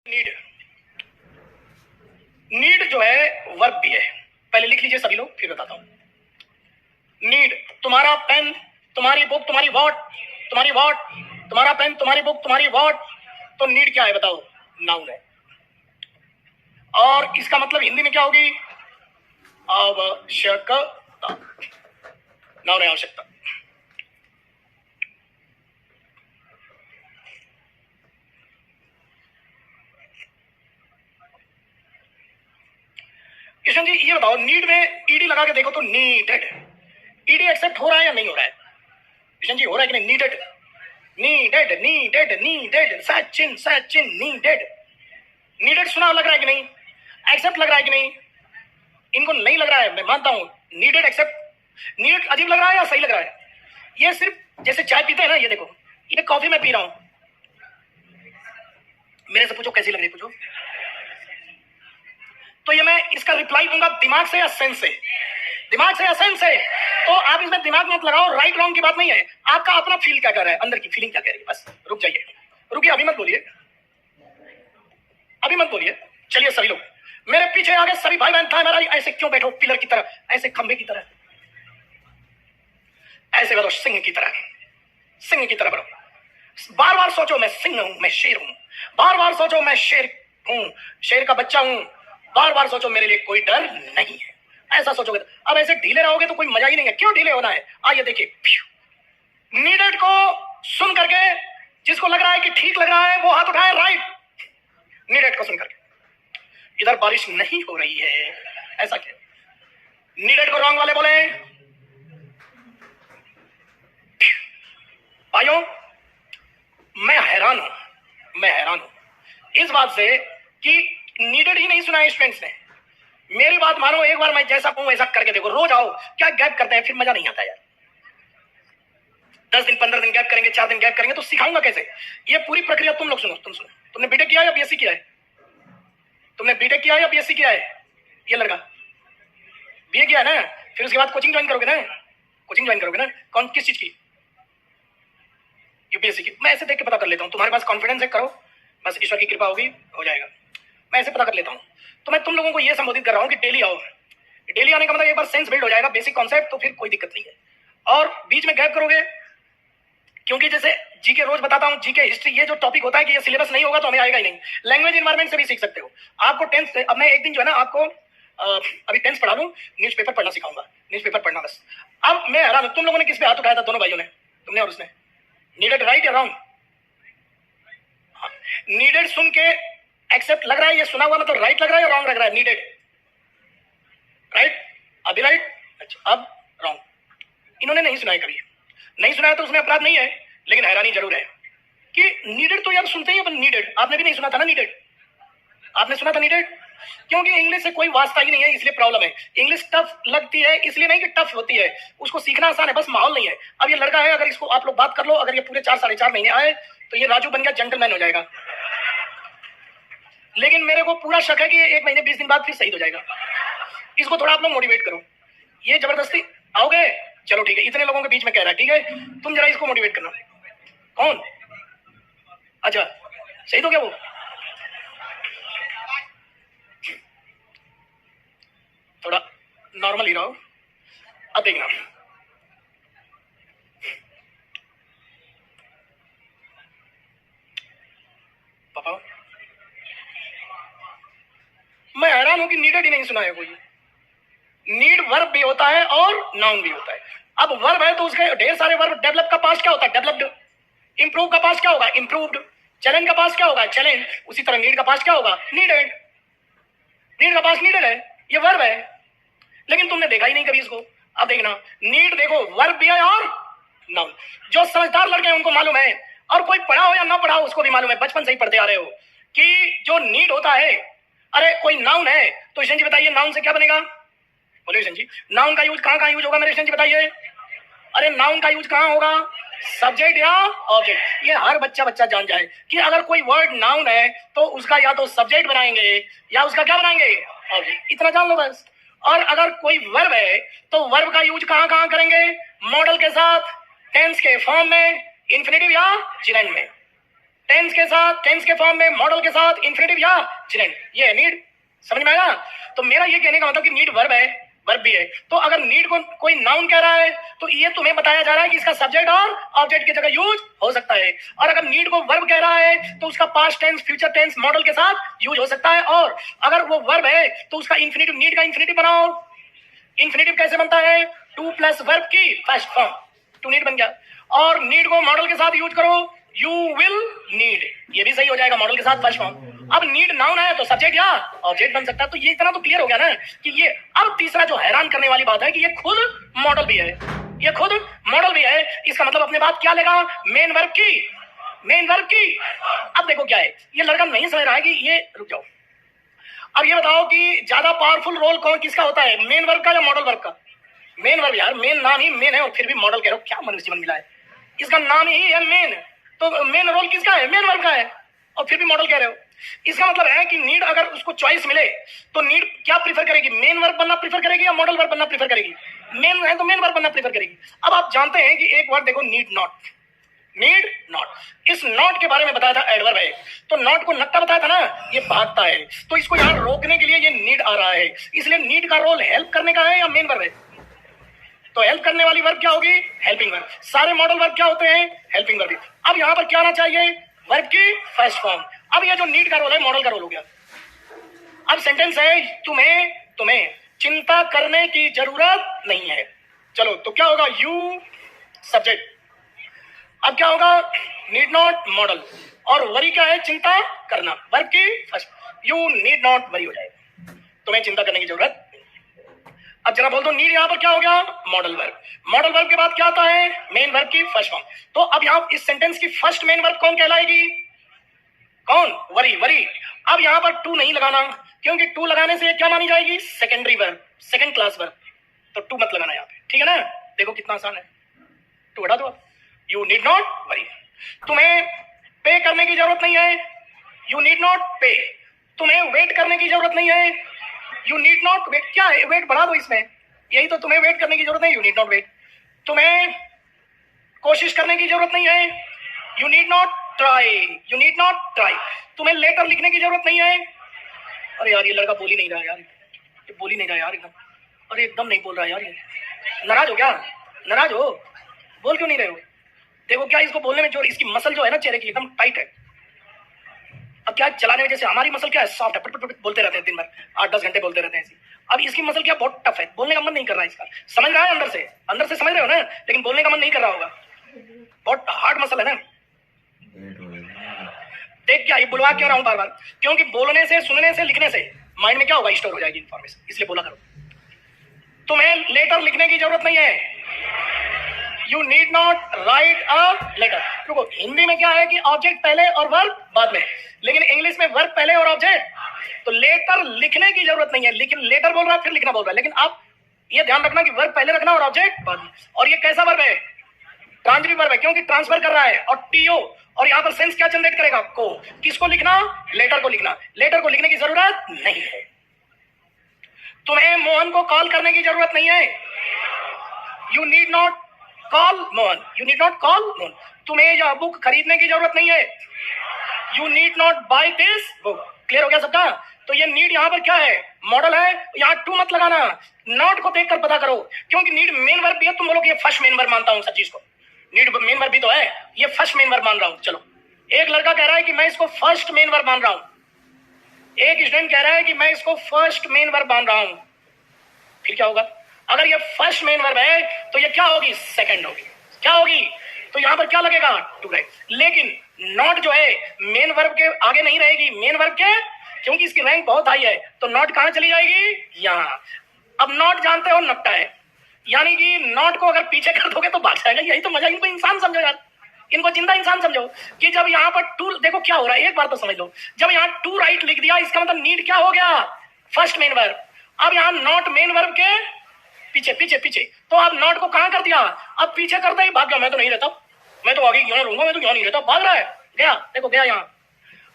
Need need जो है verb भी है। पहले लिख लीजिए सभी लोग, फिर बताता हूं। नीड, तुम्हारा पेन, तुम्हारी बुक, तुम्हारी वॉट, तुम्हारी वॉट, तुम्हारा पेन, तुम्हारी बुक, तुम्हारी वॉट। तो नीड क्या है बताओ? नाउन है। और इसका मतलब हिंदी में क्या होगी? आवश्यकता। नाउन है आवश्यकता। किशन जी ये बताओ, नीड में ईडी लगा के देखो तो नीडेड, ईडी एक्सेप्ट हो रहा है या नहीं हो रहा है? किशन जी हो रहा है कि नहीं? Needed, needed, needed, needed, Sachin Sachin needed. Needed सुना लग रहा है कि नहीं? एक्सेप्ट लग रहा है कि नहीं? इनको नहीं लग रहा है, मैं मानता हूं। नीडेड एक्सेप्ट, नीड अजीब लग रहा है या सही लग रहा है? ये सिर्फ जैसे चाय पीते हैं ना, ये देखो, ये कॉफी मैं पी रहा हूं, मेरे से पूछो कैसी लग रही, पूछो। तो ये मैं इसका रिप्लाई दूंगा दिमाग से या सेंस से? दिमाग से या सेंस से? तो आप इसमें दिमाग मत लगाओ, राइट रॉन्ग की बात नहीं है, आपका अपना फील क्या कर रहा है, अंदर की फीलिंग क्या कह रही है, बस रुक जाइए, रुकिए, अभी मत बोलिए, अभी मत बोलिए। चलिए सभी लोग मेरे पीछे आ गए, सभी भाई बहन था मेरा, ऐसे क्यों बैठो पिलर की तरह, ऐसे खंबे की तरह, ऐसे बैठो सिंह की तरह, सिंह की तरह बैठो। बार बार सोचो मैं सिंह हूं, मैं शेर हूं, बार बार सोचो मैं शेर हूं, शेर का बच्चा हूं, बार बार सोचो मेरे लिए कोई डर नहीं है। ऐसा सोचोगे अब ऐसे ढीले रहोगे तो कोई मजा ही नहीं है। क्यों ढीले होना है? आइए देखिए, नीडेड को सुन करके जिसको लग रहा है कि ठीक लग रहा है वो हाथ उठाए, राइट। नीडेड को सुन करके, इधर बारिश नहीं हो रही है, ऐसा क्या? नीडेड को रॉन्ग वाले बोले। भाइयों मैं हैरान हूं, मैं हैरान हूं इस बात से कि नीडेड ही नहीं सुना है स्टूडेंट्स ने। मेरी बात मानो, एक बार मैं जैसा कहूं वैसा करके देखो, रोज आओ। क्या गैप करते हैं, फिर मजा नहीं आता यार। 10 दिन 15 दिन गैप करेंगे, 4 दिन गैप करेंगे तो सिखाऊंगा कैसे? ये पूरी प्रक्रिया तुम लोग सुनो, तुम सुनो। तुमने बीटेक किया या बीएससी किया है? तुमने बीटेक किया या बीएससी किया है? ये लड़का बीए किया है ना? फिर उसके बाद कोचिंग ज्वाइन करोगे ना? कोचिंग ज्वाइन करोगे ना? कौन, किस चीज की? यूपीएससी की। मैं ऐसे देख के पता कर लेता हूँ, तुम्हारे पास कॉन्फिडेंस है, करो, बस ईश्वर की कृपा होगी, हो जाएगा। मैं ऐसे पता कर लेता हूँ। तो मैं तुम लोगों को ये संबोधित कर रहा हूँ कि डेली आओ। डेली आने का मतलब एक बार सेंस बिल्ड हो जाएगा, बेसिक कॉन्सेप्ट, तो फिर कोई दिक्कत नहीं है। और बीच में गैप करोगे, क्योंकि जैसे जीके रोज बताता हूँ, जीके हिस्ट्री, ये जो टॉपिक होता है कि ये सिलेबस नहीं होगा तो हमें आएगा ही नहीं। लैंग्वेज इन्वायरमेंट से भी सीख सकते हो। आपको टेंथ, अब मैं एक दिन जो है ना आपको अभी टेंथ पढ़ा दूं, न्यूज़पेपर पढ़ना सिखाऊंगा, न्यूज़पेपर पढ़ना बस। अब मैं हैरान हूं, तुम लोगों ने किस पे हाथ उठाया था? दोनों भाइयों ने, तुमने और उसने। नीडेड राइट या रॉन्ग? नीडेड सुन के एक्सेप्ट लग रहा है, ये सुना हुआ मतलब राइट लग रहा है या रॉन्ग लग रहा है? नीडेड राइट, अभी राइट, अच्छा अब रॉन्ग। इन्होंने नहीं सुना है, कभी नहीं सुना है तो उसमें अपराध नहीं है, लेकिन हैरानी जरूर है कि नीडेड तो यार सुनते ही अपन नीडेड। आपने भी नहीं सुना था ना नीडेड? आपने सुना था नीडेड? क्योंकि इंग्लिश से कोई वास्ता ही नहीं है, इसलिए प्रॉब्लम है। इंग्लिश टफ लगती है, इसलिए नहीं कि टफ होती है, उसको सीखना आसान है, बस माहौल नहीं है। अब ये लड़का है, अगर इसको आप लोग बात कर लो, अगर ये पूरे 4 साढ़े 4 महीने आए तो ये राजू बन गया, जेंटलमैन हो जाएगा। लेकिन मेरे को पूरा शक है कि 1 महीने 20 दिन बाद फिर शहीद हो जाएगा। इसको थोड़ा आप लोग मोटिवेट करो। ये जबरदस्ती आओगे, चलो ठीक है, इतने लोगों के बीच में कह रहा है, ठीक है, तुम जरा इसको मोटिवेट करना। कौन? अच्छा शहीद हो गया वो? थोड़ा नॉर्मल ही रहो। अब देखना, पापा मैं हैरान हूं कि नीडेड ही नहीं सुना है कोई। नीड वर्ब भी होता है और नाउन भी होता है। अब वर्ब है तो उसके ढेर सारे वर्ब। डेवलप का पास्ट क्या होता है? डेवलप्ड। इंप्रूव का पास्ट क्या होगा? इंप्रूव्ड। चैलेंज का पास्ट क्या होगा? चैलेंज। उसी तरह नीड का पास्ट क्या होगा? नीडेड। नीड का पास्ट नीडेड है, ये वर्ब है, लेकिन तुमने देखा ही नहीं कभी इसको। अब देखना, नीड देखो वर्ब भी है और नाउन। जो समझदार लड़के हैं उनको मालूम है, और कोई पढ़ा हो या ना पढ़ा हो उसको भी मालूम है, बचपन से ही पढ़ते आ रहे हो कि जो नीड होता है, अरे कोई नाउन है तो ईशन जी बताइए नाउन से क्या बनेगा? बोले ईशन जी, नाउन का यूज कहां यूज होगा मेरे ईशन जी बताइए? अरे नाउन का यूज कहां होगा? सब्जेक्ट या ऑब्जेक्ट। ये हर बच्चा जान जाए कि अगर कोई वर्ड नाउन है तो उसका या तो सब्जेक्ट बनाएंगे या उसका क्या बनाएंगे? ऑब्जेक्ट। इतना जान लो बस। और अगर कोई वर्ब है तो वर्ब का यूज कहां करेंगे? मॉडल के साथ, टेंस के फॉर्म में, इंफिनिटिव या जिरेंड में। टेंस के साथ, टेंस के फॉर्म में, मॉडल के साथ, इंफिनिटिव या जिरेंट, ये है नीड। समझ में आया? तो मेरा ये कहने का मतलब कि नीड वर्ब है, वर्ब भी है। तो अगर नीड को कोई नाउन कह रहा है तो ये तुम्हें बताया जा रहा है कि इसका सब्जेक्ट और ऑब्जेक्ट की जगह यूज हो सकता है। और अगर नीड को वर्ब कह रहा है तो उसका past tense, future tense, modal के साथ यूज हो सकता है। और अगर वो वर्ब है तो उसका इंफिनिटिव, नीड का इंफिनिटिव बनाओ। इंफिनिटिव कैसे बनता है? टू प्लस वर्ब की फर्स्ट फॉर्म, टू नीड बन गया। और नीड को मॉडल के साथ यूज करो, यू विल नीड, ये भी सही हो जाएगा, मॉडल के साथ फर्स्ट फॉर्म। अब नीड नाउन है तो सब्जेक्ट या ऑब्जेक्ट बन सकता है। तो ये इतना तो क्लियर हो गया ना कि ये। अब तीसरा जो हैरान करने वाली बात है कि ये खुद मॉडल भी है, ये खुद मॉडल भी है। इसका मतलब अपने बात क्या लेगा? मेन वर्ब की, मेन वर्ब की। अब देखो क्या है, ये लड़का नहीं समझ रहा है कि ये, रुक जाओ। अब ये बताओ कि ज्यादा पावरफुल रोल कौन किसका होता है, मेन वर्ब का या मॉडल वर्ब का? मेन वर्ब यार, मेन नाम ही मेन है और फिर भी मॉडल कह रहे हो, क्या मनुष्य जीवन मिला है? इसका नाम ही है मेन, तो मेन रोल किसका है? मेन वर्ब का है, और फिर भी मॉडल कह रहे हो। इसका मतलब है कि नीड अगर उसको चॉइस मिले तो नीड क्या प्रीफर करेगी? मेन वर्ब बनना प्रीफर करेगी या मॉडल वर्ब बनना प्रीफर करेगी? मेन है तो मेन वर्ब बनना प्रीफर करेगी। अब आप जानते हैं कि एक वर्ड देखो, नीड नॉट, नीड नॉट। इस नॉट के बारे में बताया था एडवर्ब है, तो नॉट को नट्टा बताया था ना, ये भागता है, तो इसको यहाँ रोकने के लिए ये नीड आ रहा है। इसलिए नीड का रोल हेल्प करने का है या मेन वर्ब है? तो हेल्प करने वाली वर्ब क्या होगी? Helping verb. सारे मॉडल वर्ब क्या होते हैं? Helping verb. अब यहां पर क्या आना चाहिए? वर्ब की फर्स्ट फॉर्म। अब ये जो नीड का रोल है, मॉडल का रोल हो गया। अब सेंटेंस है, तुम्हें तुम्हें चिंता करने की जरूरत नहीं है। चलो तो क्या होगा? You subject. अब क्या होगा? नीड नॉट मॉडल, और वरी क्या है? चिंता करना, वर्ब की first. You need not worry हो जाएगा, तुम्हें चिंता करने की जरूरत। अब जरा बोल दो, नीड यहां पर क्या हो गया? Modal verb. मॉडल वर्ब के बाद क्या आता है? मेन वर्ब की फर्स्ट फॉर्म। तो अब यहां इस सेंटेंस की फर्स्ट मेन वर्ब कौन कहलाएगी? कौन? Worry, worry. अब यहां पर टू नहीं लगाना, क्योंकि टू लगाने से क्या मानी जाएगी? Secondary verb, second class verb. तो टू मत लगाना यहां पे, ठीक है ना? देखो कितना आसान है, टू हटा दो। You need not worry. तुम्हें पे करने की जरूरत नहीं है, यू नीड नॉट पे। तुम्हें वेट करने की जरूरत नहीं है, यू नीड नॉट वेट। क्या है? वेट बढ़ा दो इसमें, यही तो, तुम्हें वेट करने की जरूरत नहीं, यू नीड नॉट वेट। तुम्हें कोशिश करने की जरूरत नहीं है, you need not try, you need not try. तुम्हें लेटर लिखने की जरूरत नहीं है। अरे यार ये लड़का बोल ही नहीं रहा यार, ये बोल ही नहीं रहा यार एकदम। अरे एकदम नहीं बोल रहा यार, ये नाराज हो क्या? नाराज हो? बोल क्यों नहीं रहे हो? देखो क्या इसको बोलने में जो, इसकी मसल जो है ना चेहरे की, एकदम टाइट है। अब क्या चलाने में, जैसे हमारी मसल क्या है? सॉफ्ट है, पट पट पट बोलते रहते हैं दिन भर, 8-10 घंटे बोलते रहते हैं ऐसी। अब इसकी मसल क्या? बहुत टफ है, बोलने का मन नहीं कर रहा है इसका। समझ रहा है अंदर से, अंदर से समझ रहे हो ना, लेकिन बोलने का मन नहीं कर रहा होगा। बहुत हार्ड मसल है ना। देख क्या ये बुलवा क्यों रहा हूं बार बार? क्योंकि बोलने से, सुनने से, लिखने से माइंड में क्या होगा? स्टोर हो जाएगी इंफॉर्मेशन, इसलिए बोला करो। तुम्हें लेटर लिखने की जरूरत नहीं है, you need not write a letter. देखो हिंदी में क्या है कि ऑब्जेक्ट पहले और वर्ब बाद में, लेकिन इंग्लिश में वर्ब पहले और ऑब्जेक्ट। तो लेटर लिखने की जरूरत नहीं है, लेकिन लेटर बोल रहा है फिर लिखना बोल रहा है। लेकिन आप ये ध्यान रखना कि वर्ब पहले रखना और ऑब्जेक्ट बाद में। और ये कैसा वर्ब है? ट्रांजिटिव वर्ब है, क्योंकि ट्रांसफर कर रहा है। और टीओ, और यहां पर सेंस क्या जनरेट करेगा? को। किसको लिखना? लेटर को लिखना। लेटर को लिखने की जरूरत नहीं है। तुम्हें मोहन को कॉल करने की जरूरत नहीं है, you need not call Mohan, you need not call Mohan. तुम्हें यह बुक खरीदने की जरूरत नहीं है, you need not buy this book. Clear हो गया सबका? तो ये नीड यहाँ पर क्या है? मॉडल है। यहाँ टू मत लगाना, नॉट को देखकर पता करो, क्योंकि नीड मेन वर्ब भी है। तुम बोलोगे ये फर्स्ट मेन वर्ब मानता हूं, सच्ची इसको नीड मेन वर्ब भी तो है, ये फर्स्ट मेन वर्ब मान रहा हूं। चलो एक लड़का कह रहा है कि मैं इसको फर्स्ट मेन वर्ब मान रहा हूं, एक स्टूडेंट कह रहा है कि मैं इसको फर्स्ट मेन वर्ब मान रहा हूं। फिर क्या होगा? अगर ये फर्स्ट मेन वर्ब है तो ये क्या होगी? सेकंड होगी। क्या होगी? तो यहां पर क्या लगेगा? To right. लेकिन नॉट जो है मेन वर्ब के आगे नहीं रहेगी, मेन वर्ब के, क्योंकि इसकी रैंक बहुत हाई है। तो नॉट कहां चली जाएगी? यहां। अब नॉट जानते हो नट्टा है, यानी कि नॉट को अगर पीछे कर दोगे तो भाग जाएगा। यही तो मजा। इनको इंसान समझो यार, इनको जिंदा इंसान समझो कि जब यहाँ पर टू, देखो क्या हो रहा है, एक बार तो समझ लो। जब यहाँ टू राइट लिख दिया, इसका मतलब नीड क्या हो गया? First main verb. अब यहाँ नॉट मेन वर्ब के पीछे पीछे पीछे, तो अब नॉट को कहां कर दिया? अब पीछे करता ही भाग गया। मैं तो नहीं रहता, मैं तो आगे क्यों ना रहूंगा, मैं तो क्यों नहीं रहता, भाग रहा है, गया। देखो गया यहाँ।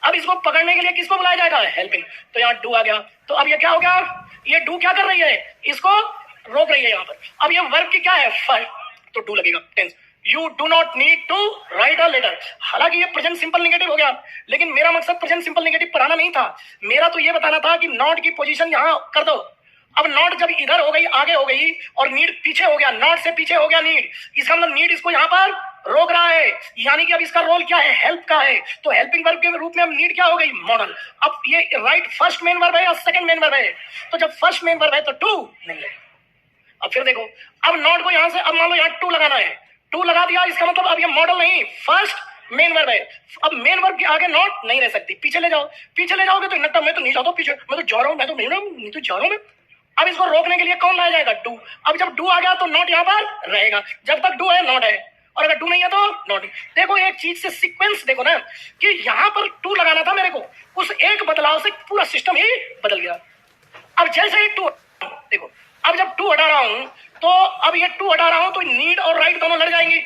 अब इसको पकड़ने के लिए किसको बुलाया जाएगा? हेल्पिंग। तो यहाँ डू आ गया। तो अब ये क्या हो गया? ये डू क्या कर रही है? इसको रोक रही है यहाँ पर। अब ये वर्ब की क्या है? फर्स्ट, तो डू लगेगा tense. You do not need to write a letter. हालांकि ये प्रेजेंट सिंपल नेगेटिव हो गया, लेकिन मेरा मकसद प्रेजेंट सिंपल नेगेटिव पढ़ाना नहीं था। मेरा तो ये बताना था कि नॉट की पोजीशन यहां कर दो। अब नॉट जब इधर हो गई, आगे हो गई, और नीड पीछे हो गया, नॉट से पीछे हो गया नीड, इसका मतलब नीड इसको यहां पर रोक रहा है, यानी कि अब इसका रोल क्या है, हेल्प का है। तो हेल्पिंग वर्ब के रूप में अब नीड क्या हो गई, मॉडल। अब ये राइट फर्स्ट मेन वर्ब है या सेकंड मेन वर्ब है? तो जब फर्स्ट मेन वर्ब है तो टू नहीं है। अब फिर देखो, अब नॉट को यहां से, अब मान लो यहां टू लगाना है, टू लगा दिया, इसका मतलब अब ये मॉडल नहीं, फर्स्ट मेन वर्ब है। अब मेन वर्ब के आगे नॉट नहीं रह सकती, पीछे ले जाओ। पीछे ले जाओगे तो नट्टा मैं तो नहीं जाता पीछे, मैं तो जा रहा हूं, मैं तो नहीं तो जा रहा हूं मैं। अब इसको रोकने के लिए कौन लाया जाएगा, डू। अब जब डू आ गया तो नॉट यहां पर रहेगा, जब तक डू है नॉट है, और अगर डू नहीं है तो नॉट। देखो एक चीज से सीक्वेंस देखो ना, कि यहां पर टू लगाना था मेरे को, उस एक बदलाव से पूरा सिस्टम ही बदल गया। अब जैसे ही टू, देखो अब जब टू हटा रहा हूं, तो अब ये टू हटा रहा हूं तो नीड और राइट दोनों लड़ जाएंगी।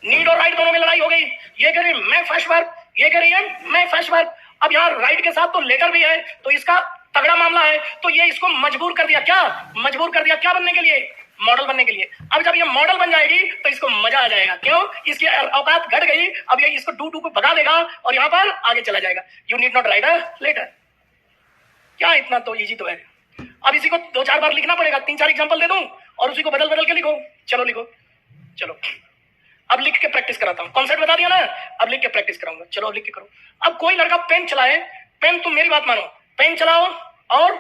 नीड और राइट दोनों में लड़ाई हो गई। ये कह रही है मैं फर्स्ट वर्ब, ये कह रही है मैं फर्स्ट वर्ब। अब यहाँ राइट के साथ तो लेटर भी है, तो इसका तगड़ा मामला है। तो ये इसको मजबूर कर दिया, क्या मजबूर कर दिया, क्या बनने के लिए, मॉडल बनने के लिए। अब जब ये मॉडल बन जाएगी तो इसको मजा आ जाएगा, क्यों, इसकी औकात घट गई। अब ये इसको डू को भगा देगा और यहाँ पर आगे चला जाएगा। You need not write a letter. क्या इतना तो इजी तो है। अब इसी को 2-4 बार लिखना पड़ेगा, 3-4 एग्जांपल दे दूं और उसी को बदल बदल के लिखो। चलो लिखो, चलो अब लिख के प्रैक्टिस कराता हूं। कॉन्सेप्ट बता दिया ना, अब लिख के प्रैक्टिस कराऊंगा। चलो अब लिख के करो। अब कोई लड़का पेन चलाए, पेन, तुम मेरी बात मानो, पेन चलाओ और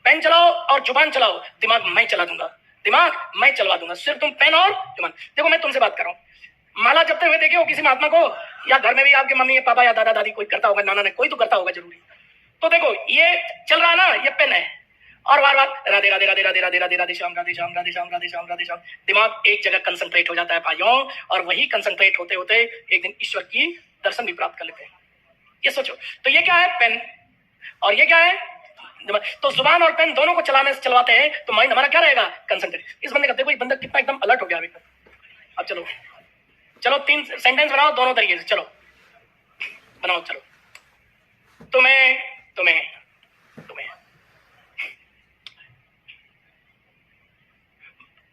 पेन चलाओ और जुबान चलाओ, दिमाग मैं चला दूंगा, दिमाग मैं चलवा दूंगा, सिर्फ तुम पेन और जुबान। देखो मैं तुमसे बात कर रहा हूं, माला जपते हुए देखे हो किसी महात्मा को, या घर में भी आपके मम्मी पापा या दादा दादी कोई करता होगा, नाना ने कोई तो करता होगा जरूरी। तो देखो ये चल रहा है ना, ये पेन है, और बार बार राधे राधे राधे राधे राधे राधे राधे श्याम, राधे श्याम, राधे श्याम, राधे श्याम, राधे श्याम। दिमाग एक जगह कंसंट्रेट हो जाता है भाइयों, और वही कंसंट्रेट होते होते एक दिन ईश्वर की दर्शन भी प्राप्त कर लेते हैं। ये सोचो, तो ये क्या है, पेन, और ये क्या है, तो जुबान और पेन दोनों को चलवाते हैं तो माइंड हमारा क्या रहेगा, कंसंट्रेट। इस बंदे का देखो, ये बंदा कितना एकदम अलर्ट हो गया अभी। अब चलो चलो 3 सेंटेंस बनाओ दोनों तरीके से, चलो बनाओ, चलो। तुम्हें तुम्हें तुम्हें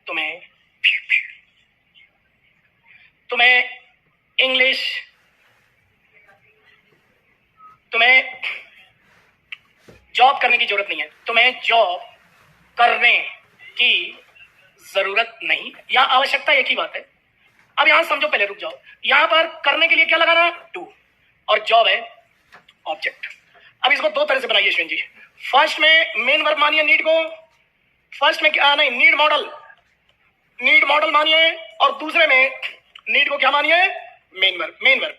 तुम्हें तुम्हें इंग्लिश, तुम्हें जॉब करने की जरूरत नहीं है, तुम्हें जॉब करने की जरूरत नहीं, या आवश्यकता एक ही बात है। अब यहां समझो, पहले रुक जाओ, यहां पर करने के लिए क्या लगाना, टू, और जॉब है ऑब्जेक्ट। अब इसको दो तरह से बनाइए अश्विन जी। फर्स्ट में मेन वर्ब मानिए नीड को, फर्स्ट में क्या, नहीं, नीड मॉडल, नीड मॉडल मानिए, और दूसरे में नीड को क्या मानिए, मेन वर्ब, मेन वर्ब।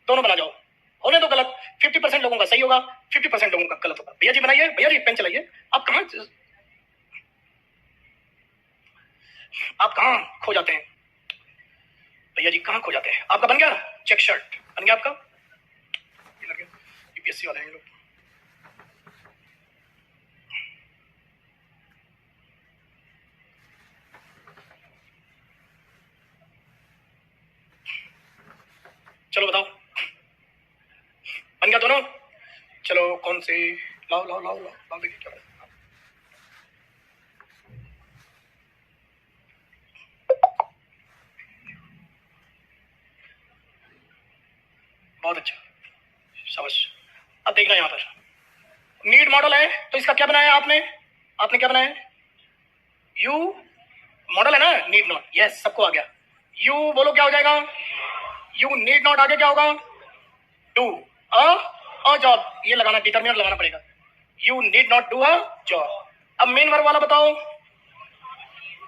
दोनों बना जाओ, होने दो गलत, 50% लोगों का सही होगा, 50% लोगों का गलत होगा। भैया जी बनाइए, भैया जी पेन चलाइए। आप कहां खो जाते हैं भैया जी, कहां खो जाते हैं। आपका बन गया चेक शर्ट, बन गया आपका, यूपीएससी वाले हैं लोग। चलो बताओ, बन गया दोनों। चलो कौन से, लाओ लाओ लाओ लाओ लाओ, देखिए क्या है। बहुत अच्छा, शाबाश। अब देखना यहां पर नीड मॉडल है, तो इसका क्या बनाया आपने, आपने क्या बनाया, यू मॉडल है ना, नीड नॉट, यस सबको आ गया। यू बोलो क्या हो जाएगा, यू नीड नॉट, आगे क्या होगा, डू अ जॉब, ये लगाना, डिटरमिनेंट लगाना पड़ेगा, you need not do a job. अब मेन वर्ब वाला बताओ,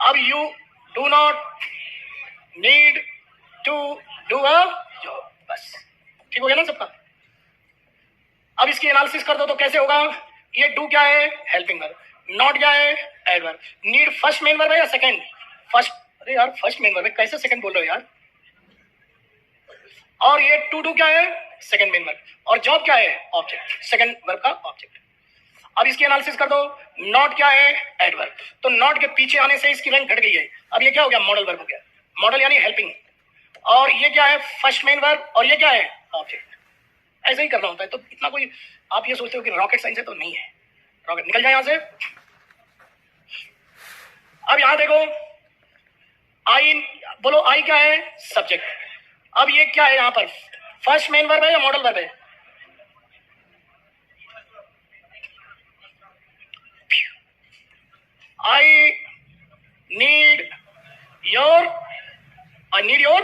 अब you do not need to do a job, बस ठीक हो गया ना सबका। अब इसकी एनालिसिस कर दो तो कैसे होगा, ये डू क्या है, हेल्पिंग वर्ब, नॉट क्या है, adverb, need first main verb है या सेकंड, फर्स्ट, अरे यार फर्स्ट मेन वर्ब है, कैसे सेकंड बोल रहे हो यार। और ये टू डू क्या है, सेकंड मेन वर्ब, और जॉब क्या है, ऑब्जेक्ट, सेकंड वर्ब का ऑब्जेक्ट। अब इसकी एनालिसिस कर दो, नॉट क्या है, एडवर्ब, तो नॉट के पीछे आने से इसकी रैंक घट गई है। अब ये क्या हो गया, मॉडल वर्ब हो गया, मॉडल यानी हेल्पिंग, और ये क्या है, फर्स्ट मेन वर्ब, और ये क्या है, ऑब्जेक्ट। ऐसे ही करना होता है। तो इतना कोई आप ये सोचते हो कि रॉकेट साइंस है, तो नहीं है, रॉकेट, निकल जाए यहां से। अब यहां देखो, आई, बोलो आई क्या है? सब्जेक्ट। अब ये क्या है यहाँ पर? फर्स्ट मेन वर्ब है या मॉडल वर्ब है? I need your, I need your.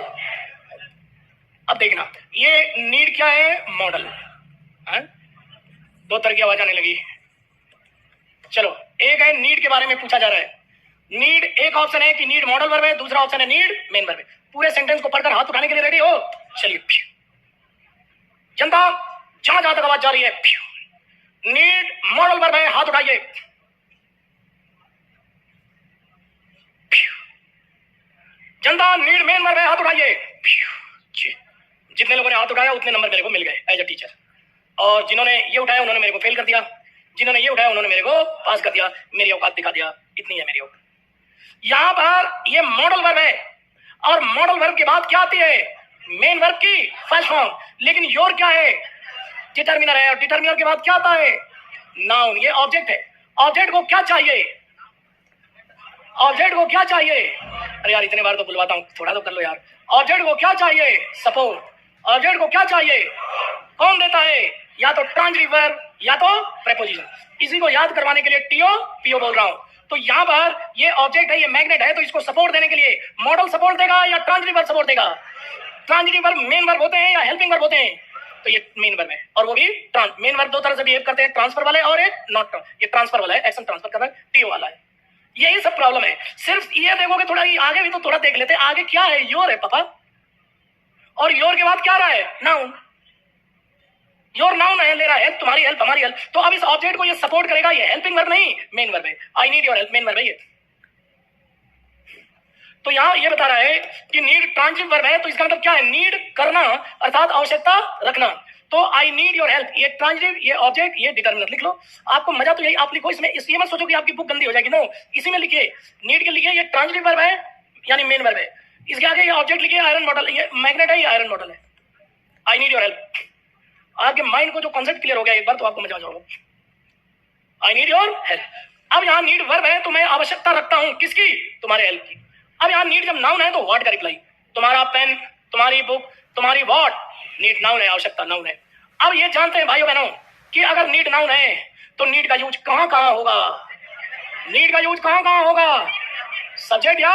अब देखना, ये नीड क्या है? मॉडल है। दो तरह की आवाज आने लगी। चलो, एक है नीड के बारे में पूछा जा रहा है। नीड, एक ऑप्शन है कि नीड मॉडल वर्ब है, दूसरा ऑप्शन है नीड मेन वर्ब है। पूरे सेंटेंस को पढ़कर हाथ उठाने के लिए रेडी हो? चलिए, जनता जहां जहां तक आवाज जा रही है, नीड मॉडल वर्ब है, हाथ उठाइए। जनता नीड मेन वर्ब है, हाथ उठाइए। जितने लोगों ने हाथ उठाया उतने नंबर मेरे को मिल गए एज ए टीचर, और जिन्होंने ये उठाया उन्होंने मेरे को फेल कर दिया, जिन्होंने ये उठाया उन्होंने मेरे को पास कर दिया, मेरी औकात दिखा दिया। इतनी है मेरी औकात। यहां पर ये मॉडल वर्ब है, और मॉडल वर्ब के बाद क्या आती है? मेन वर्ब की फर्स्ट फॉर्म। लेकिन योर क्या है? डिटर्मिनर है, और डिटर्मिनर के बाद क्या आता है? नाउन। ये ऑब्जेक्ट है। ऑब्जेक्ट को क्या चाहिए? ऑब्जेक्ट को क्या चाहिए? अरे यार, इतने बार तो बुलवाता हूं, थोड़ा तो कर लो यार। ऑब्जेक्ट को क्या चाहिए? सपोर्ट। ऑब्जेक्ट को क्या चाहिए? कौन देता है? या तो ट्रांजिटिव वर्ब या तो प्रेपोजिशन। इसी को याद करवाने के लिए टीओ पीओ बोल रहा हूं। तो यहाँ पर ये ऑब्जेक्ट है, ये मैग्नेट है, तो इसको सपोर्ट देने के लिए मॉडल सपोर्ट देगा या ट्रांजिटिव वर्ब सपोर्ट देगा? ट्रांजिटिव वर्ब मेन वर्ब होते हैं या हेल्पिंग वर्ब होते हैं? तो ये मेन वर्ब है, और वो भी मेन वर्ब दो तरह से बिहेव करते हैं, ट्रांसफर वाले और नॉट। ये ट्रांसफर वाला है, एक्शन ट्रांसफर कर रहा है, टीओ वाला है। यही सब प्रॉब्लम है। सिर्फ ये देखोगे, थोड़ा आगे भी तो थोड़ा देख लेते। आगे क्या है? योर है पापा, और योर के बाद क्या रहा है? नाउन। योर नाउन है, ले रहा है हेल्प, तुम्हारी हेल्प, हमारी हेल्प। तो अब इस ऑब्जेक्ट को ये सपोर्ट करेगा, ये हेल्पिंग वर्ब नहीं, मेन वर्ब है। I need your help main verb है ये। तो यहां ये बता रहा है कि नीड ट्रांजिटिव वर्ब है, तो इसका मतलब क्या है? नीड करना, अर्थात आवश्यकता रखना। तो आई नीड योर हेल्प, ये ट्रांजिटिव, ये ऑब्जेक्ट, ये डिटर्मिनर। लिख लो। आपको मजा तो यही, आप लिखो इसमें, इसलिए मत सोचो कि आपकी बुक गंदी हो जाएगी। नो, इसी में लिखिए, नीड के लिखिए ये ट्रांजिटिव वर्ब है यानी मेन वर्ब है। इसके आगे ये ऑब्जेक्ट लिखिए आयरन मॉडल, ये मैग्नेट है, ये आयरन मॉडल है। I need your help. आपके माइंड को जो कॉन्सेप्ट क्लियर हो गया एक बार, तो आपको मजा आ जाएगा। I need your help. अब यहाँ नीड वर्ब है, तो मैं आवश्यकता रखता हूं किसकी? तुम्हारे हेल्प की। अब यहाँ नीड जब नाउन है तो व्हाट का रिप्लाई? तुम्हारा पेन, तुम्हारी बुक, तुम्हारी व्हाट। नीड नाउन है, आवश्यकता नाउन है। अब ये जानते हैं भाइयों बहनों कि अगर नीड नाउन है तो नीड का यूज कहां कहां होगा? नीड का यूज कहां कहां होगा? सब्जेक्ट या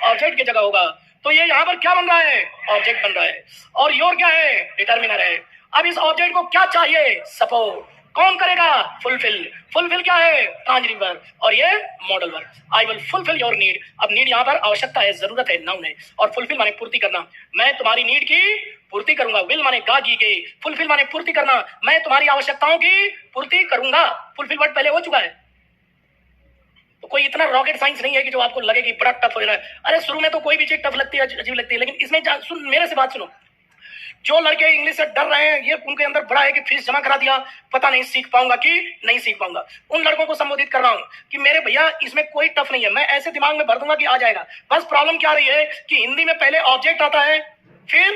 ऑब्जेक्ट की जगह होगा। तो ये यहाँ पर क्या बन रहा है? ऑब्जेक्ट बन रहा है। और योर क्या है? डिटर्मिनर है। अब इस ऑब्जेक्ट को क्या चाहिए? सपोर्ट। कौन करेगा? फुलफिल। फुलफिल क्या है? ट्रांजिटिव वर्ब, और ये modal verb. I will fulfil your need. अब नीड यहाँ पर आवश्यकता है, जरूरत है, नाउन है, और फुलफिल माने पूर्ति करना। मैं तुम्हारी नीड की पूर्ति करूंगा। विल माने गा गी गई, फुलफिल माने पूर्ति करना। मैं तुम्हारी आवश्यकताओं की पूर्ति करूंगा। फुलफिल वर्ड पहले हो चुका है, तो कोई इतना रॉकेट साइंस नहीं है कि जो आपको लगे कि बड़ा टफ हो रहा है। अरे शुरू में तो कोई भी चीज टफ लगती है, अजीब लगती है, लेकिन इसमें सुन, मेरे से बात सुनो। जो लड़के इंग्लिश से डर रहे हैं, ये उनके अंदर बड़ा है कि फीस जमा करा दिया, पता नहीं सीख पाऊंगा कि नहीं सीख पाऊंगा, उन लड़कों को संबोधित कर रहा हूं कि मेरे भैया इसमें कोई टफ नहीं है। मैं ऐसे दिमाग में भर दूंगा कि आ जाएगा। बस प्रॉब्लम क्या रही है कि हिंदी में पहले ऑब्जेक्ट आता है, फिर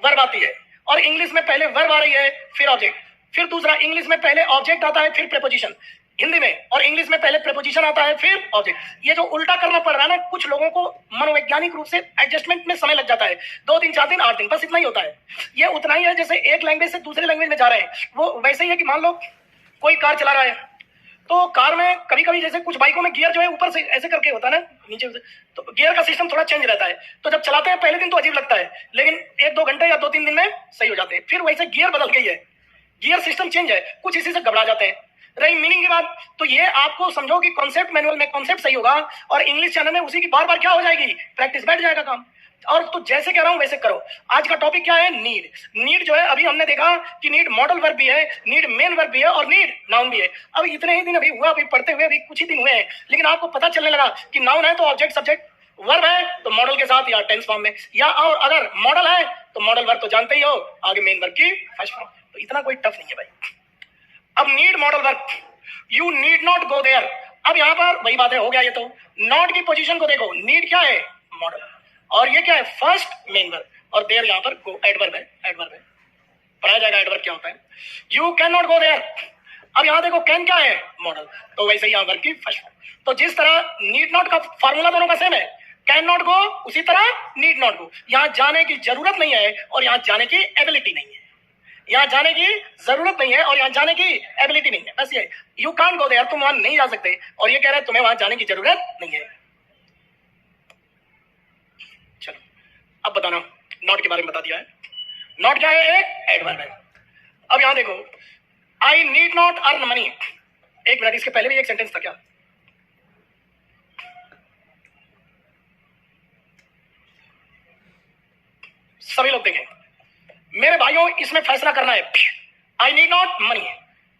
वर्ब आती है, और इंग्लिश में पहले वर्ब आ रही है, फिर ऑब्जेक्ट, फिर दूसरा इंग्लिश में पहले ऑब्जेक्ट आता है, फिर प्रेपोजिशन हिंदी में, और इंग्लिश में पहले प्रेपोजिशन आता है, फिर ऑब्जेक्ट। ये जो उल्टा करना पड़ रहा है ना, कुछ लोगों को मनोवैज्ञानिक रूप से एडजस्टमेंट में समय लग जाता है। 2 दिन 4 दिन 8 दिन, बस इतना ही होता है। ये उतना ही है जैसे एक लैंग्वेज से दूसरे लैंग्वेज में जा रहे हैं। वो वैसे ही है कि मान लो कोई कार चला रहा है, तो कार में कभी कभी जैसे कुछ बाइकों में गियर जो है ऊपर से ऐसे करके होता है ना, नीचे से, तो गियर का सिस्टम थोड़ा चेंज रहता है। तो जब चलाते हैं पहले दिन तो अजीब लगता है, लेकिन 1-2 घंटे या 2-3 दिन में सही हो जाते हैं। फिर वैसे गियर बदल गई है, गियर सिस्टम चेंज है, कुछ इसी से घबरा जाते हैं। रही मीनिंग की बात, तो ये आपको समझो कि कॉन्सेप्ट मैनुअल में कॉन्सेप्ट सही होगा, और इंग्लिश चैनल में उसी की बार बार क्या हो जाएगी? प्रैक्टिस, बैठ जाएगा काम। और तो जैसे कह रहा हूं वैसे करो। आज का टॉपिक क्या है? नीड। नीड जो है अभी हमने देखा कि नीड मॉडल वर्ब भी है, नीड मेन वर्ब भी है, और नीड नाउन भी है। अब इतने ही दिन अभी हुआ, अभी पढ़ते हुए अभी कुछ ही दिन हुए हैं, लेकिन आपको पता चलने लगा कि नाउन है तो ऑब्जेक्ट सब्जेक्ट, वर्ब है तो मॉडल के साथ या टेंस फॉर्म में, या और अगर मॉडल है तो मॉडल वर्ब तो जानते ही हो, आगे मेन वर्ब की फर्स्ट फॉर्म। तो इतना कोई टफ नहीं है भाई। अब need modal verb, you need not go there. अब यहां पर वही बात है, हो गया ये तो। नॉट की पोजीशन को देखो, नीड क्या है? मॉडल, और ये क्या है? फर्स्ट मेन वर्ब, और देयर यहां पर गो एडवर्ब है, एडवर्ब है, पढ़ाया जाएगा एडवर्ब क्या होता है। You can not go there. अब यहां देखो कैन क्या है? मॉडल, तो वैसे ही यहां वर्ब की फर्स्ट फॉर्म। तो जिस तरह नीड नॉट का फार्मूला दोनों का सेम है, कैन नॉट गो, उसी तरह नीड नॉट गो। यहां जाने की जरूरत नहीं है और यहां जाने की एबिलिटी नहीं है। यहां जाने की जरूरत नहीं है और यहां जाने की एबिलिटी नहीं है, बस ये। यू कांट गो देयर, तुम वहां नहीं जा सकते, और ये कह रहे हैं तुम्हें वहां जाने की जरूरत नहीं है। चलो अब बताना, नॉट के बारे में बता दिया है। नॉट क्या है? एक एडवर्ब है। अब यहां देखो, आई नीड नॉट अर्न मनी। एक मिनट, इसके पहले भी एक सेंटेंस था क्या? सभी लोग देखें मेरे भाइयों, इसमें फैसला करना है। आई नीड नॉट मनी।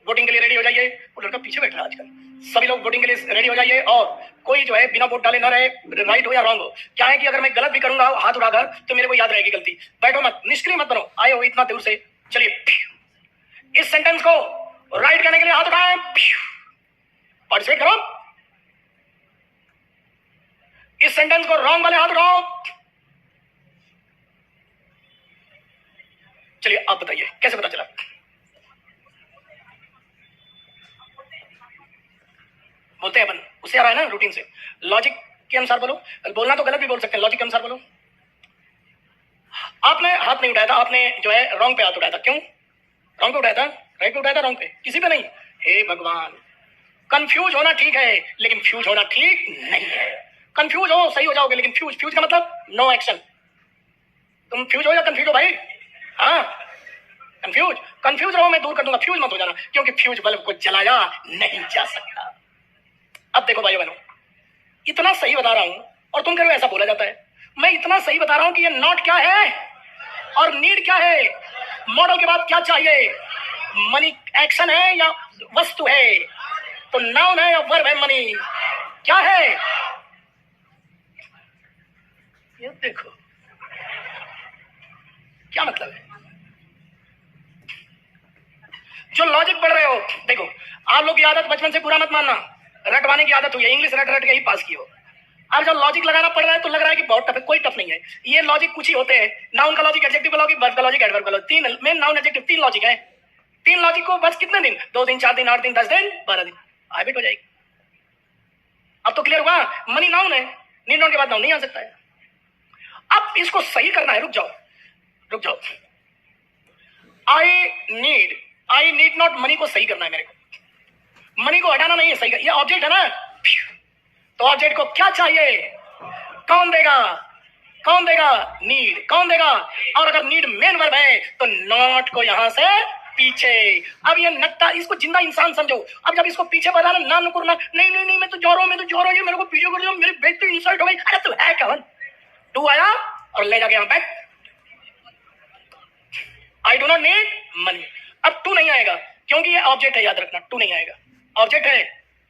वोटिंग के लिए रेडी हो जाइए। वो लड़का पीछे बैठ रहा है आजकल। सभी लोग वोटिंग के लिए रेडी हो जाइए, और कोई जो है बिना वोट डाले ना रहे, राइट हो या रॉन्ग हो। क्या है कि अगर मैं गलत भी करूंगा हाथ उठाकर, तो मेरे को याद रहेगी गलती। बैठो मत, निष्क्रिय मत बनो, आए हो इतना दूर से। चलिए, इस सेंटेंस को राइट करने के लिए हाथ उठाएं, पार्टिसिपेट करो। इस सेंटेंस को रॉन्ग वाले हाथ उठाओ। चलिए आप बताइए कैसे पता चला? बोलते हैं अपन, उससे आ रहा है ना, रूटीन से। लॉजिक के अनुसार बोलो, बोलना तो गलत भी बोल सकते हैं, लॉजिक के अनुसार बोलो। आपने हाथ नहीं उठाया था, आपने जो है रॉन्ग पे हाथ उठाया था। क्यों रॉन्ग पे उठाया था? राइट पे उठाया था, रॉन्ग पे किसी पे नहीं। हे भगवान, कंफ्यूज होना ठीक है, लेकिन फ्यूज होना ठीक नहीं है। कंफ्यूज हो सही हो जाओगे, लेकिन फ्यूज, फ्यूज का मतलब नो एक्शन। तुम फ्यूज हो या कंफ्यूज हो भाई? हाँ, कंफ्यूज, कंफ्यूज रहो, मैं दूर कर दूंगा। फ्यूज मत हो जाना, क्योंकि फ्यूज बल्ब को जलाया नहीं जा सकता। अब देखो भाई बहनों, इतना सही बता रहा हूं और तुम कह रहे हो ऐसा बोला जाता है। मैं इतना सही बता रहा हूं कि ये नॉट क्या है और नीड क्या है। मॉडल के बाद क्या चाहिए? मनी एक्शन है या वस्तु है? तो नाउन है या वर्ब है? मनी क्या है? ये देखो क्या मतलब है। जो लॉजिक पढ़ रहे हो, देखो आप लोग की आदत बचपन से बुरा मत मानना, रटवाने की आदत हुई है, इंग्लिश रट रट के ही पास की हो। अब जब लॉजिक लगाना पड़ रहा है तो लग रहा है कि बहुत टफ है। कोई टफ नहीं है, ये लॉजिक कुछ ही होते हैं। नाउन का लॉजिक, एडजेक्टिव का लॉजिक, वर्ब का लॉजिक, एडवर्ब का लॉजिक। तीन मेन नाउन एडजेक्टिव, तीन लॉजिक है। तीन लॉजिक को बस कितने दिन? 2 दिन, 4 दिन, 8 दिन, 10 दिन, 12 दिन, हैबिट हो जाएगी। अब तो क्लियर हुआ, मनी नाउन है, नीड नाउन के बाद नाउन नहीं आ सकता है। अब इसको सही करना है, रुक जाओ रुक जाओ। आई नीड नॉट मनी को सही करना है मेरे को। मनी को हटाना नहीं है, सही कर। ये ऑब्जेक्ट है ना, तो ऑब्जेक्ट को क्या चाहिए? कौन देगा? कौन देगा? नीड। कौन देगा? और अगर नीड मेन वर्ब है तो नॉट को यहां से पीछे। अब ये नक्ता, इसको जिंदा इंसान समझो। अब जब इसको पीछे बढ़ाना, ना नुकुरना, नहीं नहीं नहीं मैं तो जा रहा हूं, मैं तो जा रहा हूं, मेरे को पीछे कर दो, मेरी बेइज्जती इंसल्ट हो गई। अरे तू है कौन? टू आया और ले जाके यहां बैठ। आई डू नॉट नीड मनी। अब टू नहीं आएगा क्योंकि ये ऑब्जेक्ट है, याद रखना। टू नहीं आएगा, ऑब्जेक्ट है,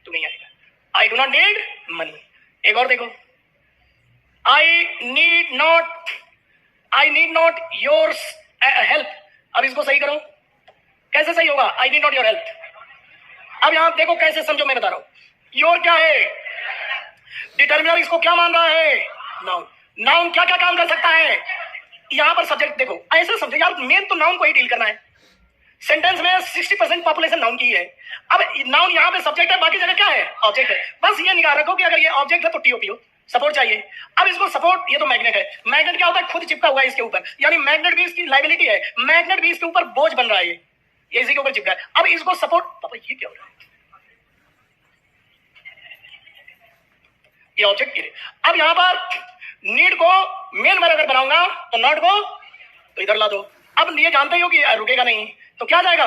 टू नहीं आएगा। आई डू नॉट नीड मनी। एक और देखो, आई नीड नॉट योर हेल्प। अब इसको सही करो, कैसे सही होगा? आई नीड नॉट योर हेल्प। अब यहां देखो कैसे समझो, मैं बता रहा हूं। योर क्या है? डिटर्मिनर। इसको क्या मान रहा है? नाउन। नाउन क्या क्या काम कर सकता है? यहां पर सब्जेक्ट देखो, ऐसे समझो यार, मेन तो नाउन को ही डील करना है। सेंटेंस में 60% पॉपुलेशन नाउन की है। अब नाउन यहां पे सब्जेक्ट है, बाकी जगह क्या है? ऑब्जेक्ट है। बस ये निगाह रखो कि अगर ये ऑब्जेक्ट है तो टीओपी हो, सपोर्ट चाहिए। अब इसको सपोर्ट, ये तो मैग्नेट है। मैग्नेट क्या होता है? खुद चिपका हुआ है इसके ऊपर, यानी मैग्नेट भी इसकी लाइबिलिटी है। मैग्नेट भी इसके ऊपर बोझ बन रहा है, ये इसी के ऊपर चिपका है। अब इसको सपोर्ट, पापा ये क्या हो रहा है? ये ऑब्जेक्ट के लिए। अब यहां पर नीड को मेन वर्ब अगर बनाऊंगा तो नॉट को तो इधर ला दो। अब ये जानते हो कि रुकेगा नहीं, तो क्या जाएगा?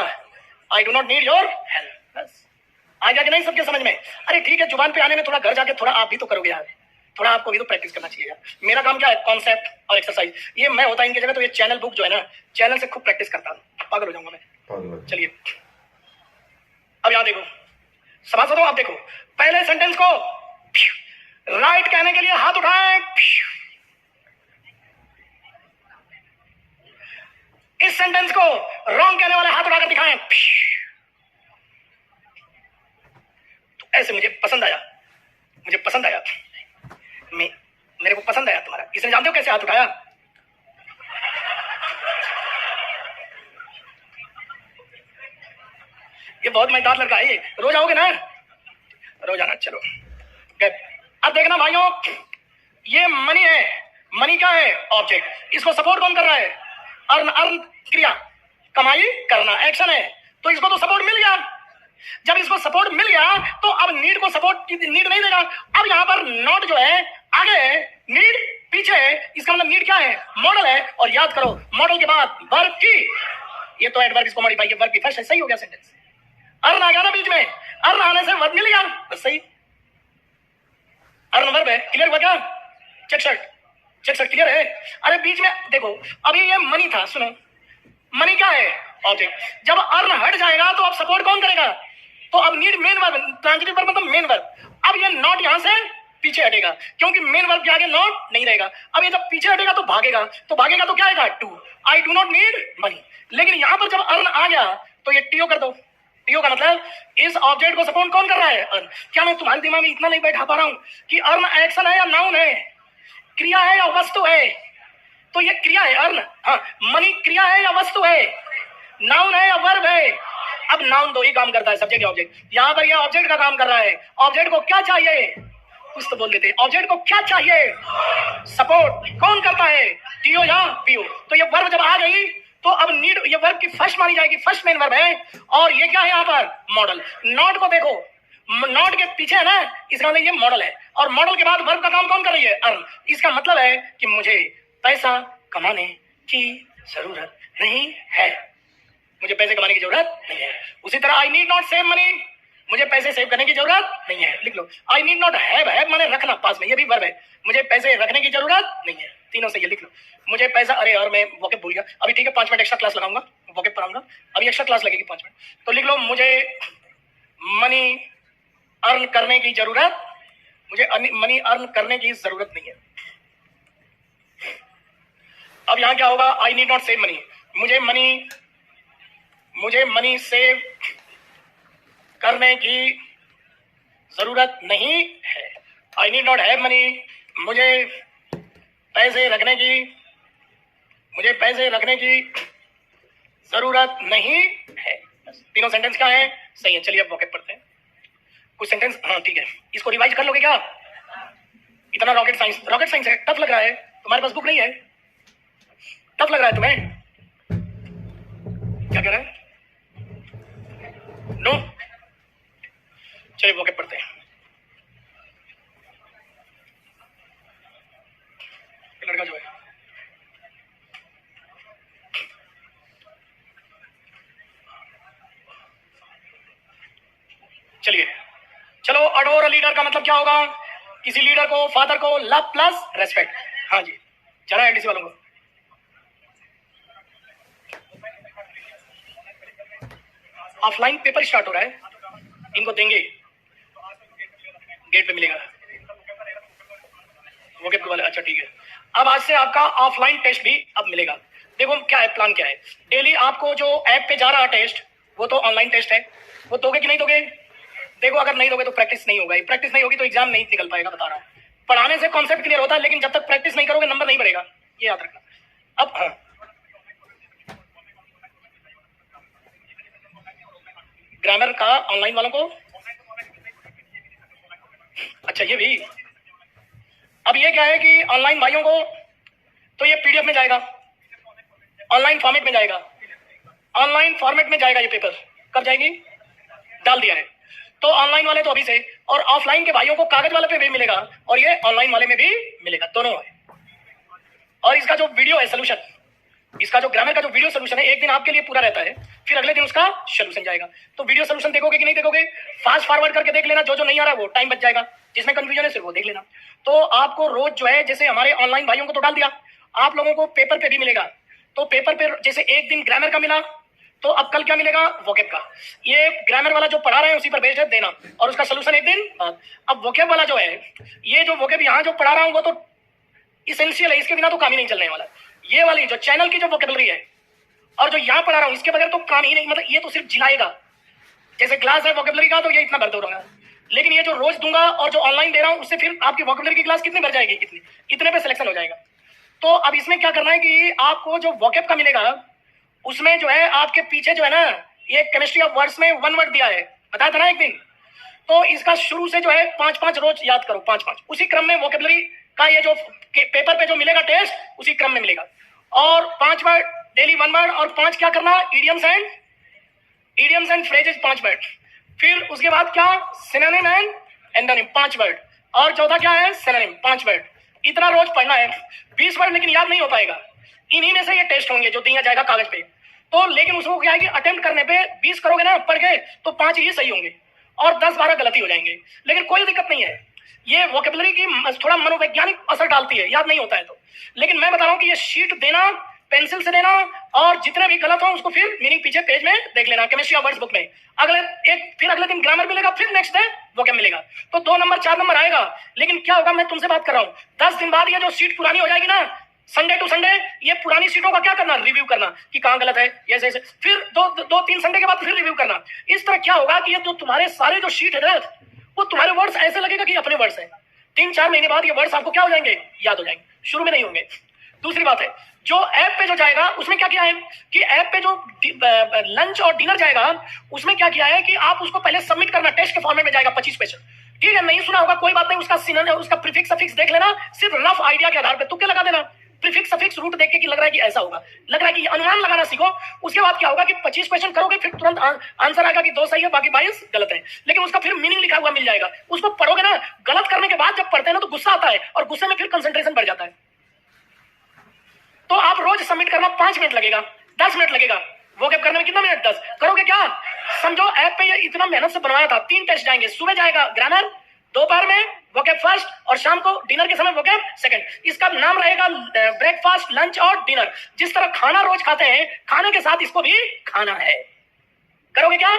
आई do not need your help. बस आ गया कि नहीं सबके समझ में? अरे ठीक है, जुबान पे आने में थोड़ा घर जाके थोड़ा आप भी तो करोगे यार, थोड़ा आपको भी तो प्रैक्टिस करना चाहिए यार। मेरा काम क्या है? कॉन्सेप्ट और एक्सरसाइज। ये मैं होता इनकी जगह तो ये चैनल बुक जो है ना, चैनल से खूब प्रैक्टिस करता हूँ, पागल हो जाऊंगा मैं। चलिए अब यहां देखो, सभासदों आप देखो, पहले सेंटेंस को राइट कहने के लिए हाथ उठाएं। इस सेंटेंस को रॉन्ग कहने वाले हाथ उठाकर दिखाएं। तो ऐसे मुझे पसंद आया, मेरे को पसंद आया तुम्हारा। इसने जानते हो कैसे हाथ उठाया? ये बहुत मजेदार लड़का है ये। रोज आओगे ना? रोज आना। चलो अब देखना भाइयों, ये मनी है, मनी क्या है? ऑब्जेक्ट। इसको सपोर्ट कौन कर रहा है? अर्न। अर्न क्रिया, कमाई करना, एक्शन है। तो इसको तो सपोर्ट मिल गया। जब इसको सपोर्ट मिल गया तो अब नीड को सपोर्ट नीड नहीं देगा। अब यहां पर नॉट जो है आगे, नीड पीछे है। इसका मतलब नीड क्या है? मॉडल है। और याद करो मॉडल के बाद वर्ब की, ये तो एडवर्ब इसको मॉडिफाई किया, वर्ब की फर्स्ट है, सही हो गया सेंटेंस। अर्न आ गया ना बीच में, अर्न आने से वर्ब मिल गया, बस सही। अर्न वर्ब है, क्लियर हुआ क्या? Check shirt, check shirt clear है। अरे बीच में देखो, अभी ये मनी था, सुनो, मनी क्या है? ऑब्जेक्ट। जब अर्न हट जाएगा तो अब सपोर्ट कौन करेगा? तो अब need main verb, transitive verb मतलब मेन वर्ब। अब ये नॉट यहां से पीछे हटेगा क्योंकि मेन वर्ब के आगे नॉट नहीं रहेगा। अब ये जब पीछे हटेगा तो भागेगा, तो भागेगा तो क्या आएगा? Two. I do not need money. लेकिन यहां पर जब अर्न आ गया तो ये टीओ कर दो। टीओ का मतलब इस ऑब्जेक्ट को सपोर्ट कौन कर रहा है? अर्न। क्या मैं तुम्हारे दिमाग में इतना नहीं बैठा पा रहा हूं कि अर्न एक्शन है या नाउन है, क्रिया है या वस्तु है? तो ये क्रिया है अर्न। हाँ, मनी क्रिया है या वस्तु है? नाउन है या वर्ब है? अब नाउन दो ही काम करता है, सब्जेक्ट ऑब्जेक्ट। यहां पर ये ऑब्जेक्ट का काम कर रहा है। ऑब्जेक्ट को क्या चाहिए? कुछ तो बोल देते हैं। ऑब्जेक्ट को क्या चाहिए? सपोर्ट। कौन करता है? टीओ या पीओ। तो ये वर्ब जब आ गई तो अब नीड ये वर्ब की फर्स्ट मानी जाएगी, फर्स्ट मेन वर्ब है। और ये क्या है यहां पर? मॉडल। नॉट को देखो, नॉट के पीछे है ना, इसका मतलब ये मॉडल है। और मॉडल के बाद वर्ब का काम कौन कर रही है? अर्न। इसका मतलब है कि मुझे पैसा कमाने की जरूरत नहीं है, मुझे पैसे कमाने की जरूरत नहीं है। उसी तरह I need not save money, मुझे पैसे सेव करने की जरूरत नहीं है। लिख लो, I need not have, have माने रखना, पास में, ये भी वर्ब है। मुझे पैसे रखने की जरूरत नहीं है। तीनों से ये लिख लो। मुझे पैसा, अरे यार मैं वोकेब भूल गया अभी, ठीक है 5 मिनट एक्स्ट्रा क्लास लगाऊंगा, वोकेब पढ़ाऊंगा अभी, एक्स्ट्रा क्लास लगेगी 5 मिनट। तो लिख लो, मुझे मनी अर्न करने की जरूरत, मुझे मनी अर्न करने की जरूरत नहीं है। अब यहां क्या होगा? आई नीड नॉट सेव मनी, मुझे मनी सेव करने की जरूरत नहीं है। आई नीड नॉट हैव मनी, मुझे पैसे रखने की जरूरत नहीं है। तीनों सेंटेंस क्या है? सही है। चलिए अब वोकेब पढ़ते हैं कुछ सेंटेंस। हाँ ठीक है, इसको रिवाइज कर लोगे क्या? इतना रॉकेट साइंस है, टफ लग रहा है? तुम्हारे पास बुक नहीं है? टफ लग रहा है तुम्हें? क्या कह रहा है? नो। चलिए वोकेब पढ़ते हैं। लड़का जो है, चलिए चलो, अडोर लीडर का मतलब क्या होगा? किसी लीडर को, फादर को लव प्लस रेस्पेक्ट। हाँ जी, चलो एलडीसी वालों को ऑफलाइन पेपर स्टार्ट हो रहा है, इनको देंगे, गेट पे मिलेगा वोकेब वाले। अच्छा ठीक है, अब आज से आपका ऑफलाइन टेस्ट भी अब मिलेगा। देखो क्या है, प्लान क्या है। डेली आपको जो ऐप पे जा रहा टेस्ट, वो तो ऑनलाइन टेस्ट है, वो दोगे कि नहीं दोगे? देखो अगर नहीं दोगे तो प्रैक्टिस नहीं होगा, प्रैक्टिस नहीं होगी तो एग्जाम नहीं निकल पाएगा, बता रहा हूँ। पढ़ाने से कॉन्सेप्ट क्लियर होता है, लेकिन जब तक प्रैक्टिस नहीं करोगे नंबर नहीं बढ़ेगा, ये याद रखना। अब हाँ, ग्रामर का ऑनलाइन वालों को, अच्छा ये भी। अब ये क्या है कि ऑनलाइन भाइयों को तो ये पीडीएफ में जाएगा, ऑनलाइन फॉर्मेट में जाएगा, ऑनलाइन फॉर्मेट में जाएगा ये पेपर। कब जाएगी? डाल दिया है। तो ऑनलाइन वाले तो अभी से, और ऑफलाइन के भाइयों को कागज वाले पे भी मिलेगा और ये ऑनलाइन वाले में भी मिलेगा, दोनों है। और इसका जो वीडियो है सोल्यूशन, इसका जो ग्रामर का जो वीडियो सोल्यूशन है, एक दिन आपके लिए पूरा रहता है, फिर अगले दिन उसका सोल्यूशन जाएगा। तो वीडियो सोल्यूशन देखोगे कि नहीं देखोगे? फास्ट फॉरवर्ड करके देख लेना, जो नहीं आ रहा है वो टाइम बच जाएगा, जिसमें कंफ्यूजन है सिर्फ वो देख लेना। तो आपको रोज जो है, जैसे हमारे ऑनलाइन भाइयों को तो डाल दिया, आप लोगों को पेपर पे भी मिलेगा। तो पेपर पे जैसे एक दिन ग्रामर का मिला, तो अब कल क्या मिलेगा? वोकेब का। ये ग्रामर वाला जो पढ़ा रहे हैं उसी पर बेस्ड है देना, और उसका सोल्यूशन एक दिन बाद। अब वोकेब वाला जो है, ये जो वोकेब यहाँ जो पढ़ा रहा हूँ वो तो इसेंशियल है, इसके बिना तो काम ही नहीं चलने वाला। ये वाली जो चैनल की जो वोकेबलरी है और जो यहाँ पढ़ा रहा हूँ, इसके बगैर तो काम ही नहीं, मतलब ये तो सिर्फ जिलाएगा। जैसे क्लास है वोकेबलरी का, तो ये इतना भर दूंगा, लेकिन ये जो रोज दूंगा और जो ऑनलाइन दे रहा हूँ, उससे फिर आपकी वोकेबलरी की क्लास कितनी भर जाएगी? इतने पे सिलेक्शन हो जाएगा। तो अब इसमें क्या करना है कि आपको जो वोकेब का मिलेगा, उसमें जो है आपके पीछे जो है ना, ये केमिस्ट्री ऑफ वर्ड्स में 1 वर्ड दिया है, बताया था ना एक दिन। तो इसका शुरू से जो है 5-5 रोज याद करो, 5-5, उसी क्रम में वोकेबलरी का ये जो पेपर पे जो मिलेगा टेस्ट उसी क्रम में मिलेगा। और 5 वर्ड डेली 1 वर्ड, और 5 क्या करना, इडियम्स एंड फ्रेजेस 5 वर्ड। फिर उसके बाद क्या, सिनोनिम एंड एंटोनिम 5 वर्ड, और चौथा क्या है, सिनोनिम 5 वर्ड। इतना रोज पढ़ना है। 20 वर्ड लेकिन याद नहीं हो पाएगा, इन्हीं में से ये टेस्ट होंगे जो दिया जाएगा कागज पे। तो लेकिन उसको क्या है कि अटेम्प्ट करने पे 20 करोगे ना पढ़ के तो 5 ही सही होंगे और 10-12 गलती हो जाएंगे। लेकिन कोई दिक्कत नहीं है, ये वोकेबलरी की थोड़ा मनोवैज्ञानिक असर डालती है, याद नहीं होता है तो। लेकिन मैं बता रहा हूं कि ये शीट देना, पेंसिल से देना, और जितने भी गलत हो उसको फिर मीनिंग पीछे पेज में देख लेना, केमिस्ट्री ऑफ वर्ड्स बुक में। फिर अगले दिन ग्रामर मिलेगा, फिर नेक्स्ट डे वोकेब मिलेगा, तो 2 नंबर 4 नंबर आएगा। लेकिन क्या होगा, मैं तुमसे बात कर रहा हूं, 10 दिन बाद ये जो शीट पुरानी हो जाएगी ना, संडे टू संडे ये पुरानी सीटों का क्या करना, रिव्यू करना कि कहां गलत है, ऐसे ऐसे। फिर 2-3 संडे के बाद फिर रिव्यू करना। इस तरह क्या होगा कि ये जो तुम्हारे सारे जो शीट है ना, वो तुम्हारे वर्ड्स ऐसे लगेगा कि अपने वर्ड्स हैं। 3-4 महीने बाद ये वर्ड्स आपको क्या हो जाएंगे, याद हो जाएंगे, शुरू में नहीं होंगे। दूसरी बात है, जो ऐप पे जो जाएगा उसमें क्या किया है कि ऐप पे जो लंच और डिनर जाएगा उसमें क्या किया है कि आप उसको पहले सबमिट करना, टेस्ट के फॉर्मेट में जाएगा 25 क्वेश्चन। ठीक है, नहीं सुना होगा कोई बात नहीं, उसका सिनोनिम, उसका प्रीफिक्स सफिक्स देख लेना, सिर्फ रफ आइडिया के आधार पे तुक्के लगा देना। प्रीफिक्स सफिक्स रूट देख के कि लग रहा है कि ऐसा होगा, लग रहा है कि अनुमान लगाना सीखो। उसके बाद क्या होगा कि 25 क्वेश्चन करोगे, फिर तुरंत आंसर आएगा कि 2 सही है बाकी 22 गलत है, लेकिन उसका फिर मीनिंग लिखा हुआ मिल जाएगा। उसको पढ़ोगे ना, गलत करने के बाद जब पढ़ते हैं ना तो गुस्सा आता है, और गुस्से में फिर कंसंट्रेशन बढ़ जाता है। तो आप रोज सबमिट करना, 5 मिनट लगेगा, 10 मिनट लगेगा, वोकैब करने में कितना मिनट, 10 करोगे क्या। समझो ऐप पे ये इतना मेहनत से बनवाया था। 3 टेस्ट जाएंगे, सुबह जाएगा ग्रामर, दोपहर में वोकैब फर्स्ट, और शाम को डिनर के समय वोकैब सेकंड। इसका नाम रहेगा ब्रेकफास्ट, लंच और डिनर। जिस तरह खाना रोज खाते हैं, खाने के साथ इसको भी खाना है। करोगे क्या,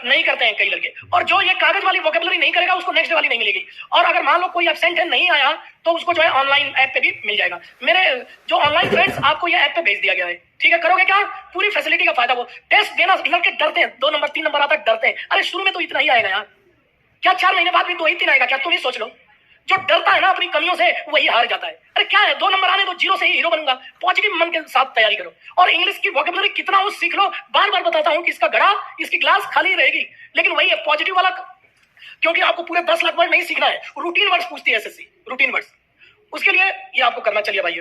नहीं करते हैं कई लड़के। और जो ये कागज वाली वोकेबलरी नहीं करेगा उसको नेक्स्ट डे वाली नहीं मिलेगी। और अगर मान लो कोई एब्सेंट है, नहीं आया, तो उसको जो है ऑनलाइन ऐप पे भी मिल जाएगा। मेरे जो ऑनलाइन फ्रेंड्स, आपको ये ऐप पे भेज दिया गया है, ठीक है। करोगे क्या, पूरी फैसिलिटी का फायदा। वो टेस्ट देना लड़के डरते हैं, 2 नंबर 3 नंबर आता है, डरते हैं। अरे शुरू में तो इतना ही आएगा यार, क्या 4 महीने बाद भी 2 ही 3 आएगा क्या, तुम ही सोच लो। जो डरता है ना अपनी कमियों से, वही हार जाता है। अरे क्या है, 2 नंबर आने तो 0 से ही हीरो बनूंगा। पॉजिटिव मन के साथ तैयारी करो, और इंग्लिश की वोकेबलरी कितना हो सीख लो। बार बार बताता हूं कि इसका घड़ा, इसकी ग्लास खाली रहेगी, लेकिन वही है पॉजिटिव वाला, क्योंकि आपको पूरे 10 लाख वर्ड नहीं सीखना है। रूटीन वर्ड्स पूछती है एसएससी, रूटीन वर्ड्स, उसके लिए ये आपको करना। चलिए भाई,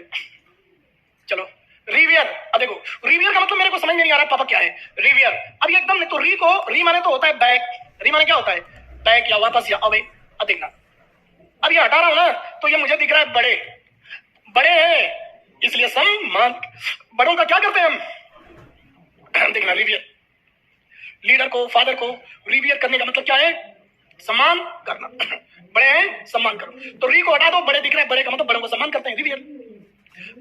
चलो रिवियर। अब देखो, रिवियर का मतलब मेरे को समझ में नहीं आ रहा पापा क्या है रिवियर। अब ये एकदम, तो री को, री माने तो होता है बैक, री माने क्या होता है, बैक या वापस या अवे। अब देखना, अब ये हटा रहा हूं ना, तो ये मुझे दिख रहा है बड़े, बड़े हैं इसलिए सम्मान। बड़ों का क्या करते हैं हम, देखना रिवियर, लीडर को, फादर को रिवियर करने का मतलब क्या है, सम्मान करना। बड़े हैं, सम्मान करो। तो री को हटा दो, बड़े दिख रहे हैं, बड़े का मतलब बड़ों को सम्मान करते हैं, रिवियर।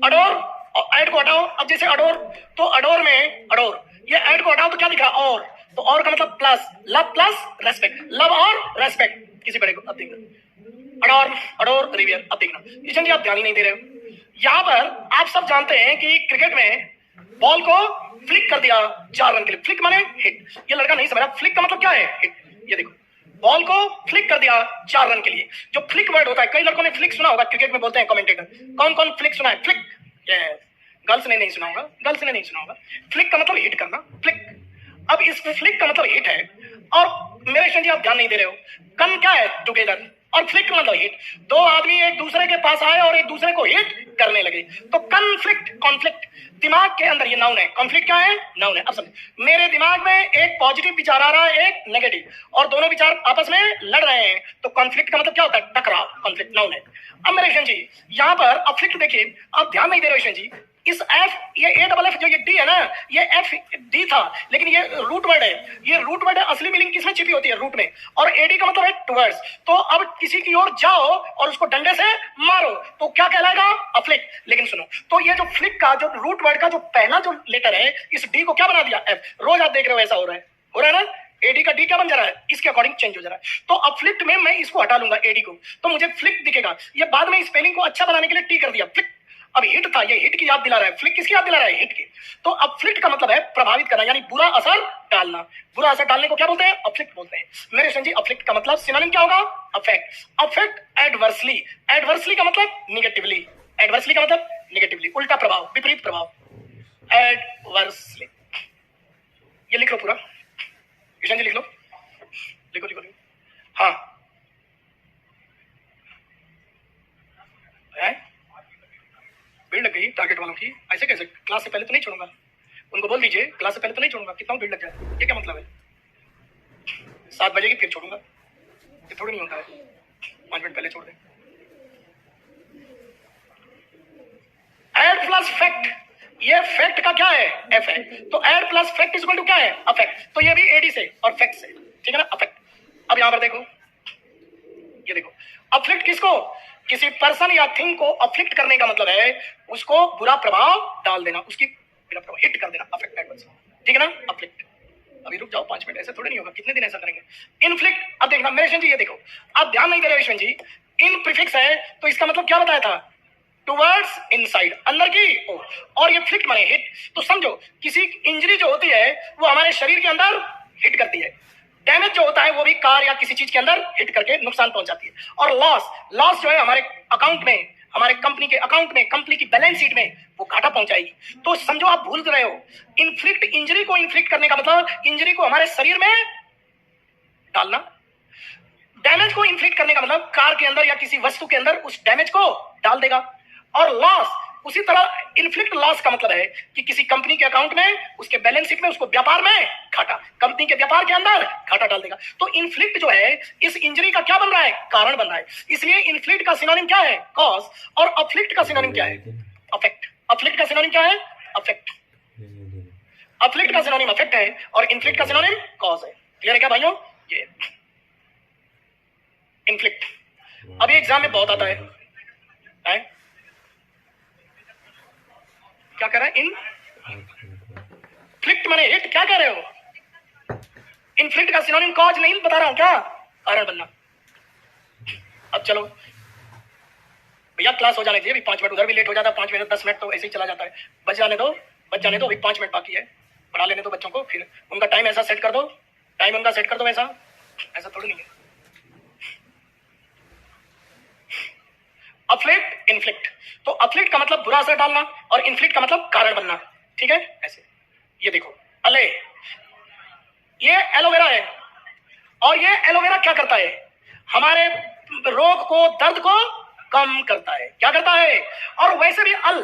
अडोर, और ऐड को हटाओ। अब जैसे अडोर, तो अडोर में अडोर, ये ऐड को हटाओ तो क्या दिख रहा, और, तो और का मतलब plus, love plus respect, love और रेस्पेक्ट किसी बड़े को। अब देखना, अडोर, अडोर, रिवियर। अब देखना, किशन जी आप ध्यान ही नहीं दे रहे हो। यहां पर आप सब जानते हैं कि क्रिकेट में बॉल को फ्लिक कर दिया 4 रन के लिए। फ्लिक माने हिट, ये लड़का नहीं समझा, फ्लिक का मतलब क्या है, हिट। ये देखो, बॉल को फ्लिक कर दिया 4 रन के लिए। जो फ्लिक वर्ड होता है, कई लड़कों ने फ्लिक सुना होगा, क्रिकेट में बोलते हैं कमेंटेटर। कौन कौन फ्लिक सुना है, फ्लिक, गर्ल्स ने नहीं सुना होगा, गर्ल्स ने नहीं सुना होगा। फ्लिक का मतलब हिट करना, फ्लिक। अब इस फ्लिक का मतलब हिट है, और मेरे जी आप ध्यान नहीं दे रहे हो। कन क्या है, टुगेदर, और फ्लिक्ट मतलब हिट। 2 आदमी एक दूसरे के पास आए और एक दूसरे को हिट करने लगे, तो कन्फ्लिक्ट, कॉन्फ्लिक्ट। दिमाग के अंदर ये नाउन है, कॉन्फ्लिक्ट क्या है, नाउन है। अब समझ, मेरे दिमाग में एक पॉजिटिव विचार आ रहा है, एक नेगेटिव, और दोनों विचार आपस में लड़ रहे हैं, तो कॉन्फ्लिक्ट का मतलब क्या होता है, टकराव, कॉन्फ्लिक्ट नाउन है। अब मेरे जी यहाँ पर अफ्लिक्ट देखिए, आप ध्यान नहीं दे रहे हो जी। इस एफ, ये ए डबल एफ जो ये डी है ना, ये एफ डी था, लेकिन ये रूट वर्ड है। ये रूट वर्ड है, असली मीनिंग किसमें छिपी होती है, रूट में। और एडी का मतलब है टुवर्ड्स। तो अब किसी की ओर जाओ और उसको डंडे से मारो, तो क्या कहलाएगा, अफ्लिक्ट। लेकिन सुनो, तो ये जो फ्लिक का जो रूट वर्ड का जो पहला जो लेटर है, इस डी को क्या बना दिया, एफ। रोज आप देख रहे हो ऐसा हो रहा है ना, एडी का डी क्या बन जा रहा है, इसके अकॉर्डिंग चेंज हो जा रहा है। तो अब फ्लिक्ट में मैं इसको हटा लूंगा, एडी को, तो मुझे फ्लिक्ट दिखेगा। ये बाद में स्पेलिंग को अच्छा बनाने के लिए टी कर दिया, फ्लिक्ट। अब हिट था, ये हिट की याद दिला रहा है, फ्लिक किसकी याद दिला रहा है, हिट की। तो अब फ्लिक्ट का मतलब है प्रभावित करना, यानी बुरा असर डालना। बुरा असर डालने को क्या बोलते हैं, अफ्लिक्ट बोलते हैं। मेरे संजी अफ्लिक्ट का मतलब सिनोनिम क्या होगा, अफेक्ट। अफेक्ट एडवर्सली, एडवर्सली का मतलब निगेटिवली, एडवर्सली का मतलब निगेटिवली, उल्टा प्रभाव, विपरीत प्रभाव, एडवर्सली। ये लिख लो पूरा, किशन जी लिख लो, लिखो। हाँ, कि ऐसे कैसे, क्लास से पहले तो नहीं छोड़ूंगा, उनको बोल दीजिए क्लास से पहले तो नहीं छोड़ूंगा, कितना भीड़ लग जाए, ये क्या मतलब है? 7 बजेगी फिर छोड़ूंगा, ये थोड़ी नहीं होता है, 5 मिनट पहले छोड़ दें। एड प्लस फैक्ट, ये फैक्ट का क्या है? एफ है, तो add plus fact is equal to क्या है? अफेक्ट, तो ये भी एडी से और फैक्ट से, ठीक है ना, अफेक्ट। अब यहां पर देखो, ये देखो, अफ्लिक्ट किसको? किसी पर्सन या थिंग को अफ्लिक्ट करने का मतलब है उसको बुरा प्रभाव डाल देना, उसकी बुरा प्रभाव हिट कर देना, अफेक्ट एडवर्स, ठीक है ना, अफ्लिक्ट। अभी रुक जाओ 5 मिनट, ऐसे थोड़े नहीं होगा, कितने दिन ऐसा करेंगे? इनफ्लिक्ट, अब देखना मेरे जी, ये देखो, आप ध्यान नहीं दे रहे विश्वन जी, इन प्रीफिक्स है तो इसका मतलब क्या बताया था? टुवर्ड्स, इनसाइड, अंदर की ओर, और ये फ्लिक्ट माने हिट। तो समझो किसी इंजरी जो होती है वो हमारे शरीर के अंदर हिट करती है, डैमेज जो होता है वो भी कार या किसी चीज के अंदर हिट करके नुकसान पहुंचाती है, और लॉस जो है हमारे अकाउंट में, हमारे कंपनी के अकाउंट में, कंपनी की बैलेंस शीट में वो घाटा पहुंचाएगी। तो समझो आप भूल रहे हो, इन्फ्लिक्ट, इंजरी को इन्फ्लिक्ट करने का मतलब इंजरी को हमारे शरीर में डालना, डैमेज को इन्फ्लिक्ट करने का मतलब कार के अंदर या किसी वस्तु के अंदर उस डैमेज को डाल देगा, और लॉस उसी तरह इन्फ्लिक्ट लॉस का मतलब है कि किसी कंपनी के अकाउंट में, उसके बैलेंस शीट में, उसको व्यापार में घाटा, कंपनी के व्यापार के अंदर घाटा डाल देगा। तो इन्फ्लिक्ट जो है इस इंजरी का क्या बन रहा है? कारण बन रहा है। इसलिए इन्फ्लिक्ट का सिनोनिम क्या है? कॉज, और अफ्लिक्ट का सिनोनिम क्या है? अफेक्ट। अफ्लिक्ट का सिनोनिम क्या है? अफेक्ट। अफ्लिक्ट का सिनोनिम अफेक्ट है और इन्फ्लिक्ट का सिनोनिम कॉज है। क्लियर है क्या भाइयों? ये इन्फ्लिक्ट अभी एग्जाम में बहुत आता है? क्या कह रहा है? इनफ्लिक्ट माने हिट, क्या कह रहे हो? इन्फ्लिक्ट का सिनोनिम कॉज नहीं बता रहा हूं क्या? कारण बनना। अब चलो भैया क्लास हो जाने दीजिए, अभी 5 मिनट, उधर भी लेट हो जाता है 5 मिनट 10 मिनट तो ऐसे ही चला जाता है, बच जाने दो अभी 5 मिनट बाकी है, पढ़ा लेने दो बच्चों को, फिर उनका टाइम ऐसा सेट कर दो, टाइम उनका सेट कर दो, ऐसा थोड़ी नहीं है। अफ्लिक्ट, इन्फ्लिक्ट, तो अफ्लिक्ट का मतलब बुरा असर डालना और इन्फ्लिक्ट का मतलब कारण बनना, ठीक है? ऐसे ये देखो, अले ये एलोवेरा है, और ये एलोवेरा क्या करता है? हमारे रोग को, दर्द को कम करता है। क्या करता है? और वैसे भी अल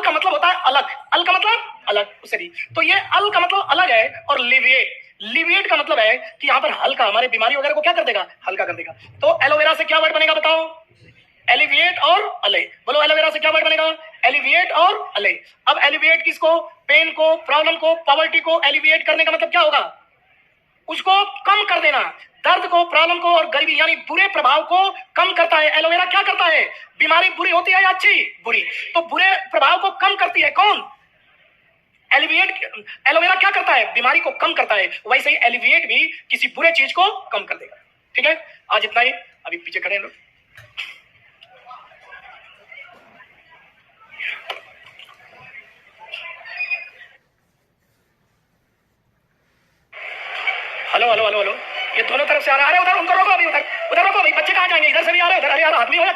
का मतलब होता है अलग, अल का मतलब अलग, उसे भी, तो ये अल का मतलब अलग है, और लिविएट का मतलब है कि यहाँ पर हल्का, हमारे बीमारी वगैरह को क्या कर देगा? हल्का कर देगा। तो एलोवेरा से क्या वर्ड बनेगा बताओ? एलिविएट और अले। बोलो एलोवेरा से क्या वर्ड बनेगा? एलिविएट और अले। अब एलिविएट किसको? पेन को, प्रॉब्लम को, पॉवर्टी को एलिविएट करने का मतलब क्या होगा? उसको कम कर देना, दर्द को, प्रॉब्लम को और गरीबी यानी बुरे प्रभाव को कम करता है। एलोवेरा क्या करता है? बीमारी बुरी होती है या अच्छी? बुरी, तो बुरे प्रभाव को कम करती है कौन? एलिविएट। एलोवेरा क्या करता है? बीमारी को कम करता है, वैसे ही एलिविएट भी किसी बुरे चीज को कम कर देगा। ठीक है, आज इतना ही, अभी पीछे खड़े हैं लोग। हेलो हेलो हेलो हेलो, ये दोनों तरफ से आ रहा है, उधर उनको रोको, अभी उधर रोको, अभी बच्चे कहाँ जाएंगे? इधर से भी आ रहे हैं, उधर, अरे यार आदमी हो या